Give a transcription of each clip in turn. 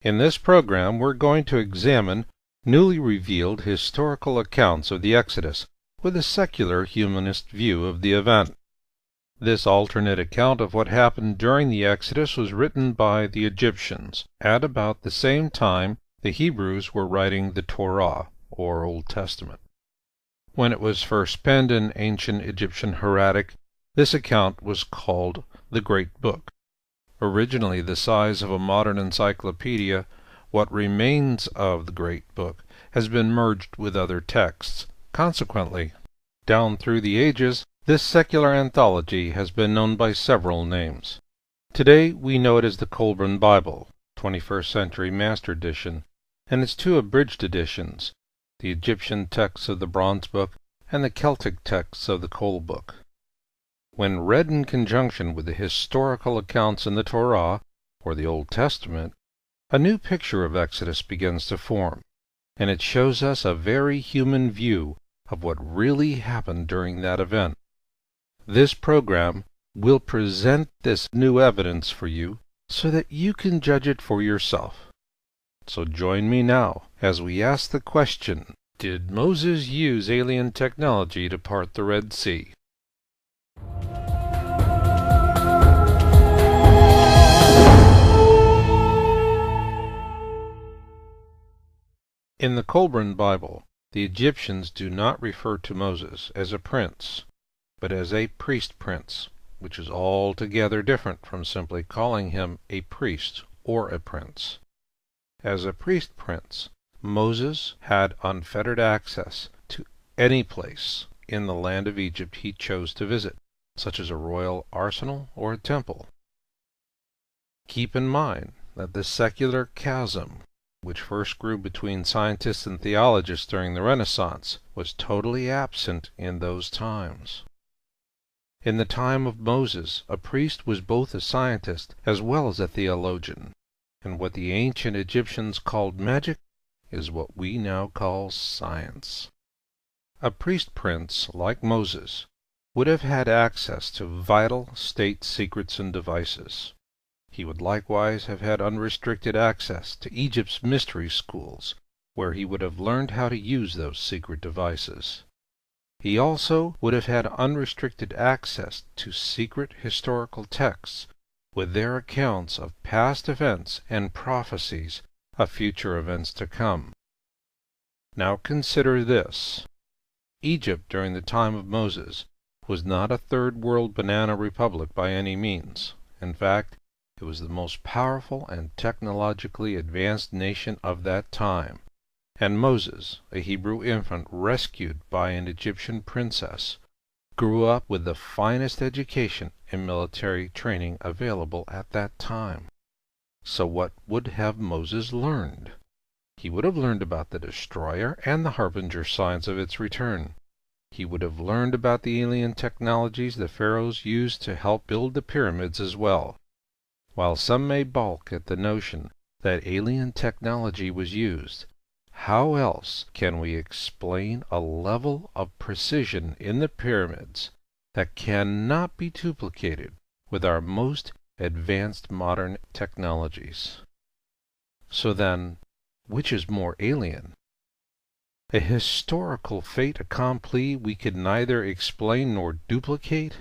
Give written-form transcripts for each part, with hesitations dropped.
In this program, we're going to examine newly revealed historical accounts of the Exodus with a secular humanist view of the event. This alternate account of what happened during the Exodus was written by the Egyptians at about the same time the Hebrews were writing the Torah, or Old Testament. When it was first penned in ancient Egyptian hieratic, this account was called the Great Book. Originally the size of a modern encyclopedia, what remains of the Great Book has been merged with other texts. Consequently, down through the ages, this secular anthology has been known by several names. Today we know it as the Colburn Bible, 21st Century Master Edition, and its two abridged editions, the Egyptian texts of the Bronze Book and the Celtic texts of the Coal Book. When read in conjunction with the historical accounts in the Torah, or the Old Testament, a new picture of Exodus begins to form, and it shows us a very human view of what really happened during that event. This program will present this new evidence for you so that you can judge it for yourself. So join me now as we ask the question, did Moses use alien technology to part the Red Sea? In the Colburn Bible, the Egyptians do not refer to Moses as a prince, but as a priest prince, which is altogether different from simply calling him a priest or a prince. As a priest prince, Moses had unfettered access to any place in the land of Egypt he chose to visit, such as a royal arsenal or a temple. Keep in mind that the secular chasm, which first grew between scientists and theologists during the Renaissance, was totally absent in those times. In the time of Moses, a priest was both a scientist as well as a theologian, and what the ancient Egyptians called magic is what we now call science. A priest prince, like Moses, would have had access to vital state secrets and devices. He would likewise have had unrestricted access to Egypt's mystery schools, where he would have learned how to use those secret devices. He also would have had unrestricted access to secret historical texts with their accounts of past events and prophecies of future events to come. Now consider this. Egypt during the time of Moses was not a third world banana republic by any means. In fact, it was the most powerful and technologically advanced nation of that time, and Moses, a Hebrew infant rescued by an Egyptian princess, grew up with the finest education and military training available at that time. So what would have Moses learned? He would have learned about the destroyer and the harbinger signs of its return. He would have learned about the alien technologies the pharaohs used to help build the pyramids as well. While some may balk at the notion that alien technology was used, how else can we explain a level of precision in the pyramids that cannot be duplicated with our most advanced modern technologies? So then, which is more alien? A historical fait accompli we could neither explain nor duplicate?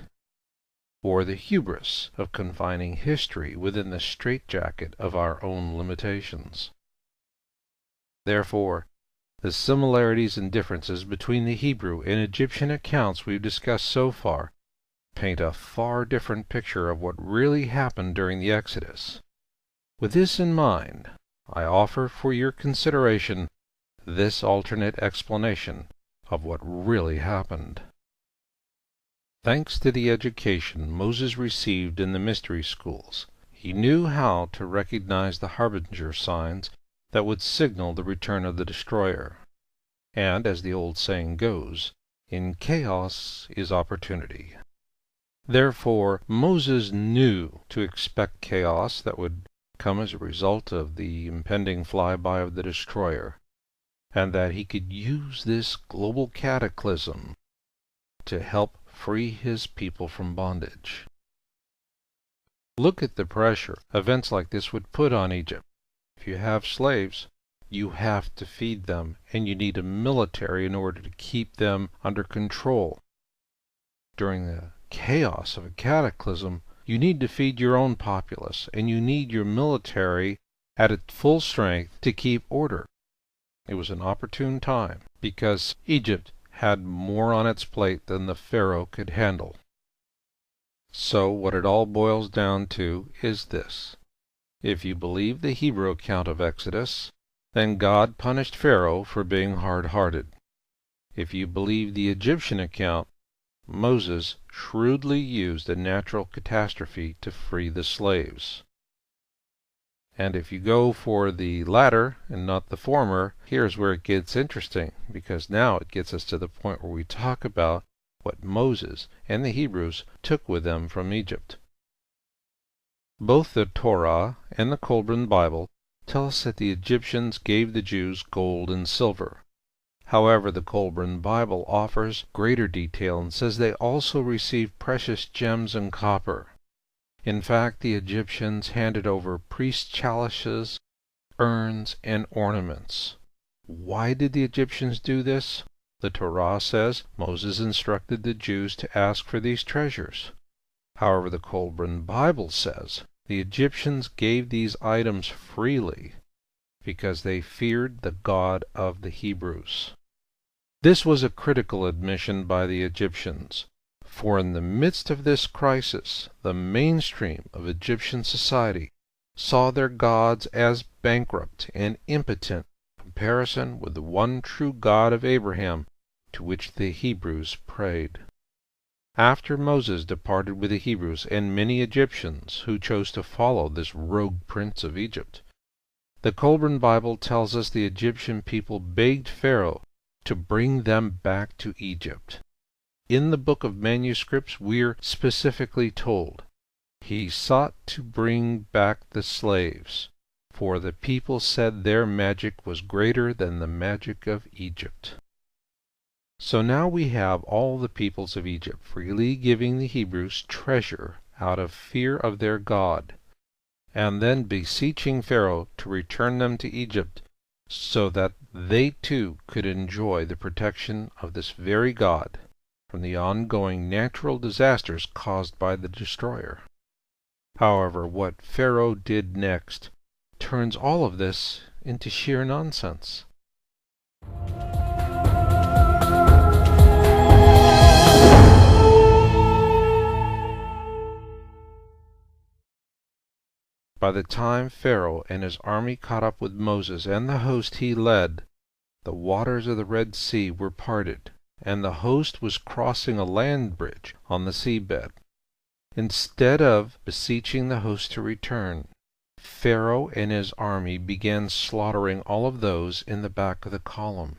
Or the hubris of confining history within the straitjacket of our own limitations? Therefore, the similarities and differences between the Hebrew and Egyptian accounts we've discussed so far paint a far different picture of what really happened during the Exodus. With this in mind, I offer for your consideration this alternate explanation of what really happened. Thanks to the education Moses received in the mystery schools, he knew how to recognize the harbinger signs that would signal the return of the destroyer. And, as the old saying goes, in chaos is opportunity. Therefore, Moses knew to expect chaos that would come as a result of the impending flyby of the destroyer, and that he could use this global cataclysm to help free his people from bondage. Look at the pressure events like this would put on Egypt. If you have slaves, you have to feed them, and you need a military in order to keep them under control. During the chaos of a cataclysm, you need to feed your own populace, and you need your military at its full strength to keep order. It was an opportune time, because Egypt had more on its plate than the Pharaoh could handle. So what it all boils down to is this. If you believe the Hebrew account of Exodus, then God punished Pharaoh for being hard-hearted. If you believe the Egyptian account, Moses shrewdly used a natural catastrophe to free the slaves. And if you go for the latter and not the former, here's where it gets interesting, because now it gets us to the point where we talk about what Moses and the Hebrews took with them from Egypt. Both the Torah and the Kolbrin Bible tell us that the Egyptians gave the Jews gold and silver. However, the Kolbrin Bible offers greater detail and says they also received precious gems and copper. In fact, the Egyptians handed over priest chalices, urns, and ornaments. Why did the Egyptians do this? The Torah says Moses instructed the Jews to ask for these treasures. However, the Kolbrin Bible says the Egyptians gave these items freely because they feared the God of the Hebrews. This was a critical admission by the Egyptians, for in the midst of this crisis, the mainstream of Egyptian society saw their gods as bankrupt and impotent in comparison with the one true God of Abraham, to which the Hebrews prayed. After Moses departed with the Hebrews and many Egyptians who chose to follow this rogue prince of Egypt, the Kolbrin Bible tells us the Egyptian people begged Pharaoh to bring them back to Egypt. In the book of manuscripts we're specifically told, he sought to bring back the slaves, for the people said their magic was greater than the magic of Egypt. So now we have all the peoples of Egypt freely giving the Hebrews treasure out of fear of their God, and then beseeching Pharaoh to return them to Egypt, so that they too could enjoy the protection of this very God from the ongoing natural disasters caused by the destroyer. However, what Pharaoh did next turns all of this into sheer nonsense. By the time Pharaoh and his army caught up with Moses and the host he led, the waters of the Red Sea were parted, and the host was crossing a land bridge on the seabed. Instead of beseeching the host to return, Pharaoh and his army began slaughtering all of those in the back of the column.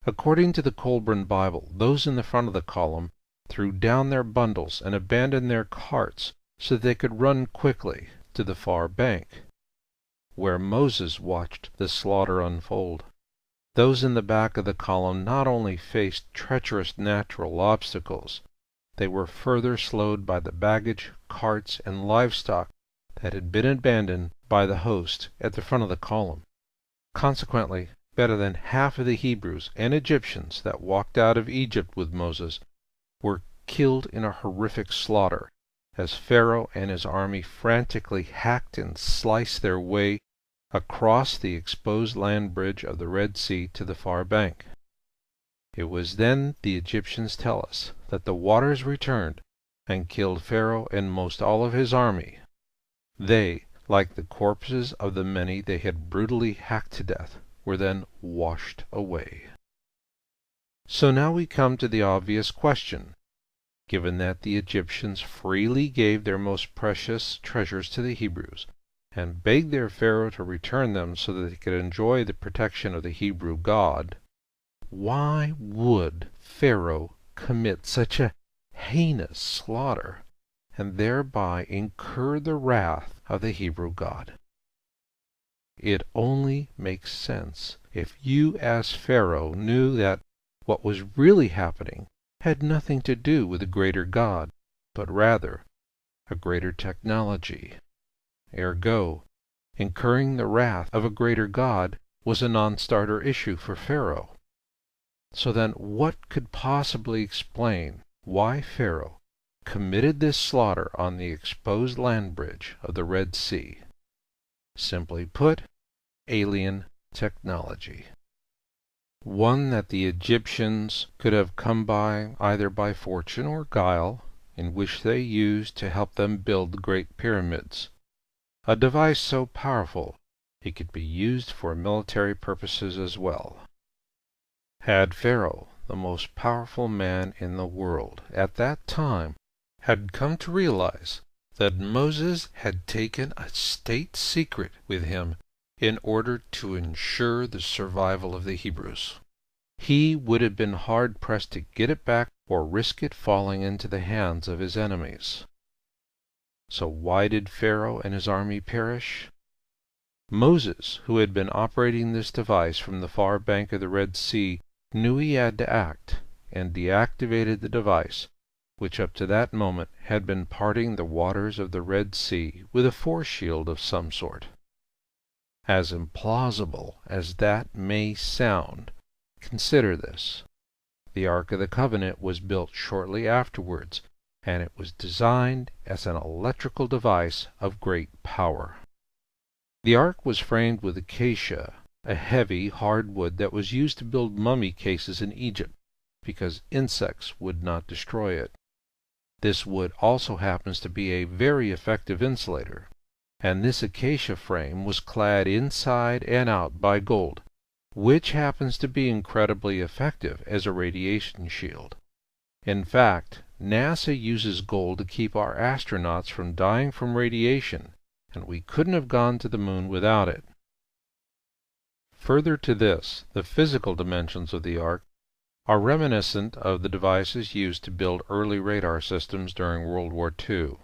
According to the Kolbrin Bible, those in the front of the column threw down their bundles and abandoned their carts so that they could run quickly to the far bank, where Moses watched the slaughter unfold. Those in the back of the column not only faced treacherous natural obstacles, they were further slowed by the baggage, carts, and livestock that had been abandoned by the host at the front of the column. Consequently, better than half of the Hebrews and Egyptians that walked out of Egypt with Moses were killed in a horrific slaughter, as Pharaoh and his army frantically hacked and sliced their way across the exposed land bridge of the Red Sea to the far bank. It was then, the Egyptians tell us, that the waters returned and killed Pharaoh and most all of his army. They, like the corpses of the many they had brutally hacked to death, were then washed away. So now we come to the obvious question. Given that the Egyptians freely gave their most precious treasures to the Hebrews, and begged their Pharaoh to return them so that they could enjoy the protection of the Hebrew God, why would Pharaoh commit such a heinous slaughter and thereby incur the wrath of the Hebrew God? It only makes sense if you as Pharaoh knew that what was really happening had nothing to do with a greater God, but rather a greater technology. Ergo, incurring the wrath of a greater God was a non-starter issue for Pharaoh. So then what could possibly explain why Pharaoh committed this slaughter on the exposed land bridge of the Red Sea? Simply put, alien technology. One that the Egyptians could have come by either by fortune or guile, in which they used to help them build the Great Pyramids. A device so powerful it could be used for military purposes as well. Had Pharaoh, the most powerful man in the world at that time, had come to realize that Moses had taken a state secret with him in order to ensure the survival of the Hebrews, he would have been hard-pressed to get it back or risk it falling into the hands of his enemies. So why did Pharaoh and his army perish? Moses, who had been operating this device from the far bank of the Red Sea, knew he had to act, and deactivated the device, which up to that moment had been parting the waters of the Red Sea with a force shield of some sort. As implausible as that may sound, consider this. The Ark of the Covenant was built shortly afterwards, and it was designed as an electrical device of great power. The Ark was framed with acacia, a heavy, hard wood that was used to build mummy cases in Egypt, because insects would not destroy it. This wood also happens to be a very effective insulator, and this acacia frame was clad inside and out by gold, which happens to be incredibly effective as a radiation shield. In fact, NASA uses gold to keep our astronauts from dying from radiation, and we couldn't have gone to the moon without it. Further to this, the physical dimensions of the Ark are reminiscent of the devices used to build early radar systems during World War II.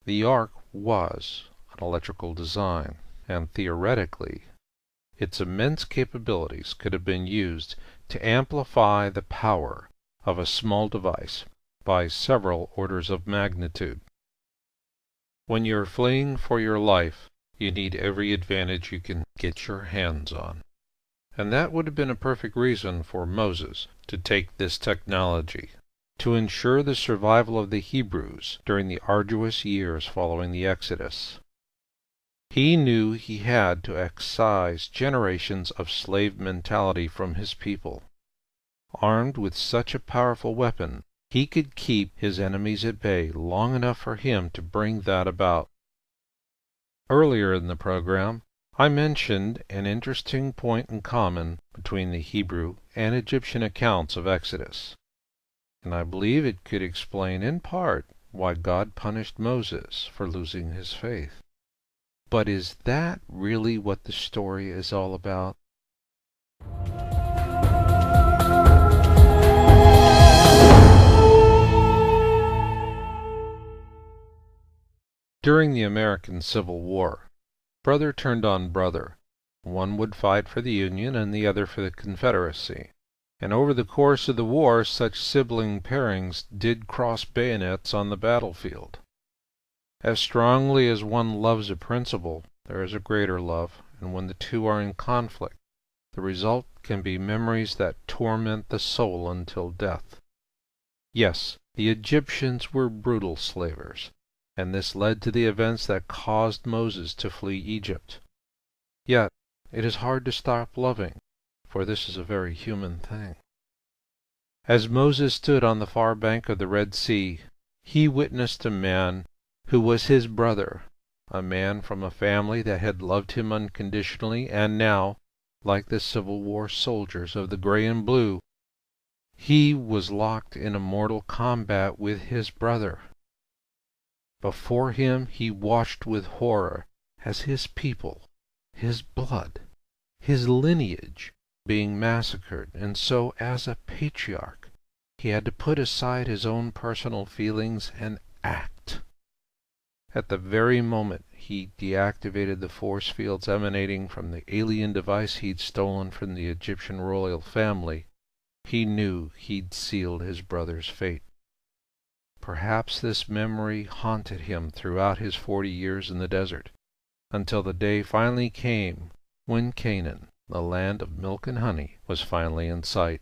The Ark was an electrical design, and theoretically, its immense capabilities could have been used to amplify the power of a small device by several orders of magnitude. When you're fleeing for your life, you need every advantage you can get your hands on. And that would have been a perfect reason for Moses to take this technology, to ensure the survival of the Hebrews during the arduous years following the Exodus. He knew he had to excise generations of slave mentality from his people. Armed with such a powerful weapon, he could keep his enemies at bay long enough for him to bring that about. Earlier in the program, I mentioned an interesting point in common between the Hebrew and Egyptian accounts of Exodus, and I believe it could explain in part why God punished Moses for losing his faith. But is that really what the story is all about? During the American Civil War, brother turned on brother. One would fight for the Union and the other for the Confederacy. And over the course of the war, such sibling pairings did cross bayonets on the battlefield. As strongly as one loves a principle, there is a greater love, and when the two are in conflict, the result can be memories that torment the soul until death. Yes, the Egyptians were brutal slavers, and this led to the events that caused Moses to flee Egypt. Yet, it is hard to stop loving, for this is a very human thing. As Moses stood on the far bank of the Red Sea, he witnessed a man who was his brother, a man from a family that had loved him unconditionally, and now, like the Civil War soldiers of the gray and blue, he was locked in a mortal combat with his brother. Before him he watched with horror as his people, his blood, his lineage being massacred, and so as a patriarch he had to put aside his own personal feelings and act. At the very moment he deactivated the force fields emanating from the alien device he'd stolen from the Egyptian royal family, he knew he'd sealed his brother's fate. Perhaps this memory haunted him throughout his 40 years in the desert, until the day finally came when Canaan, the land of milk and honey, was finally in sight.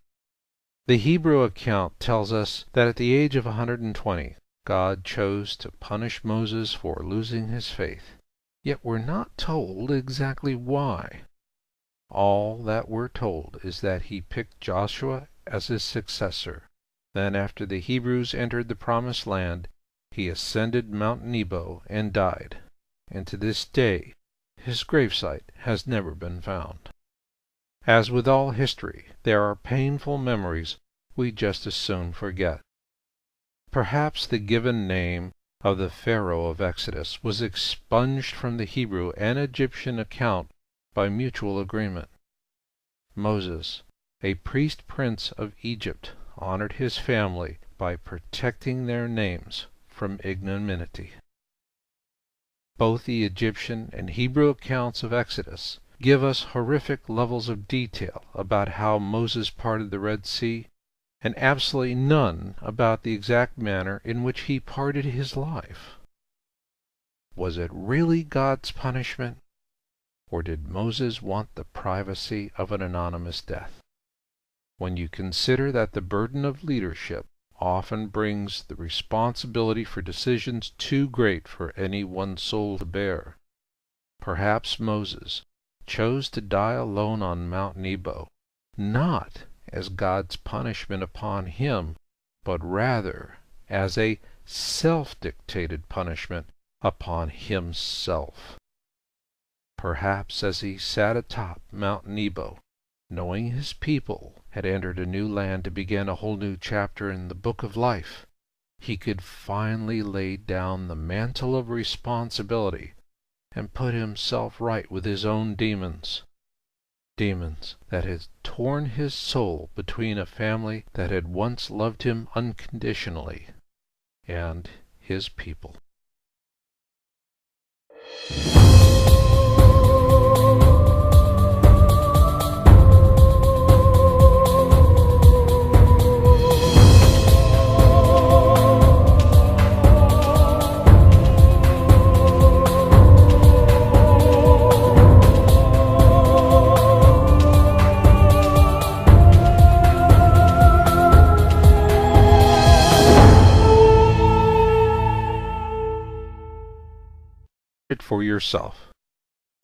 The Hebrew account tells us that at the age of 120, God chose to punish Moses for losing his faith, yet we're not told exactly why. All that we're told is that he picked Joshua as his successor. Then, after the Hebrews entered the Promised Land, he ascended Mount Nebo and died, and to this day his gravesite has never been found. As with all history, there are painful memories we just as soon forget. Perhaps the given name of the Pharaoh of Exodus was expunged from the Hebrew and Egyptian account by mutual agreement. Moses, a priest prince of Egypt, honored his family by protecting their names from ignominy. Both the Egyptian and Hebrew accounts of Exodus give us horrific levels of detail about how Moses parted the Red Sea, and absolutely none about the exact manner in which he parted his life. Was it really God's punishment, or did Moses want the privacy of an anonymous death? When you consider that the burden of leadership often brings the responsibility for decisions too great for any one soul to bear, perhaps Moses chose to die alone on Mount Nebo, not as God's punishment upon him, but rather as a self-dictated punishment upon himself. Perhaps as he sat atop Mount Nebo, knowing his people had entered a new land to begin a whole new chapter in the book of life, he could finally lay down the mantle of responsibility and put himself right with his own demons. Demons that had torn his soul between a family that had once loved him unconditionally and his people. It for yourself.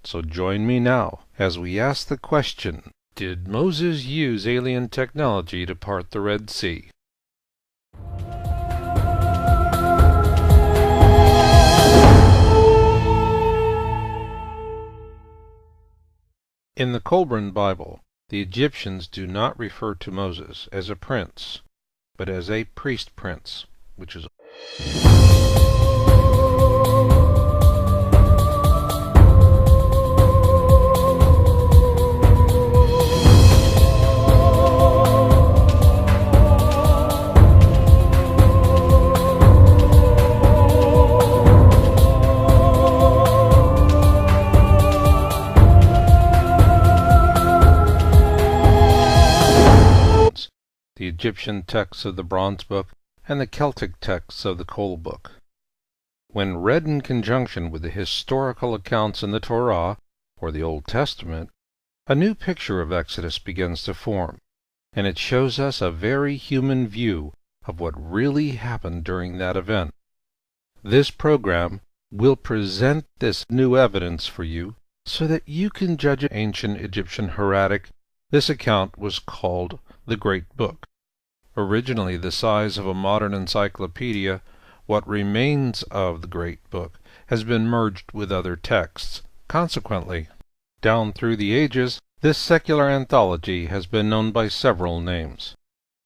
So join me now as we ask the question, did Moses use alien technology to part the Red Sea? In the Colburn Bible, the Egyptians do not refer to Moses as a prince, but as a priest prince, which is the Egyptian texts of the Bronze Book and the Celtic texts of the Coal Book. When read in conjunction with the historical accounts in the Torah, or the Old Testament, a new picture of Exodus begins to form, and it shows us a very human view of what really happened during that event. This program will present this new evidence for you so that you can judge an ancient Egyptian hieratic. This account was called the Great Book. Originally the size of a modern encyclopedia, what remains of the Great Book has been merged with other texts. Consequently, down through the ages, this secular anthology has been known by several names.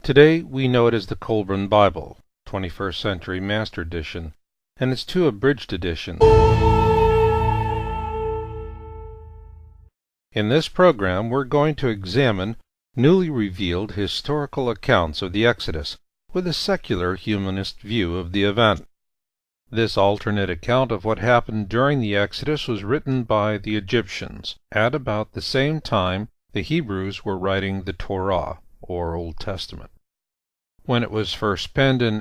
Today we know it as the Colburn Bible, 21st Century Master Edition, and its two abridged editions. In this program, we're going to examine newly revealed historical accounts of the Exodus with a secular humanist view of the event. This alternate account of what happened during the Exodus was written by the Egyptians at about the same time the Hebrews were writing the Torah, or Old Testament. When it was first penned in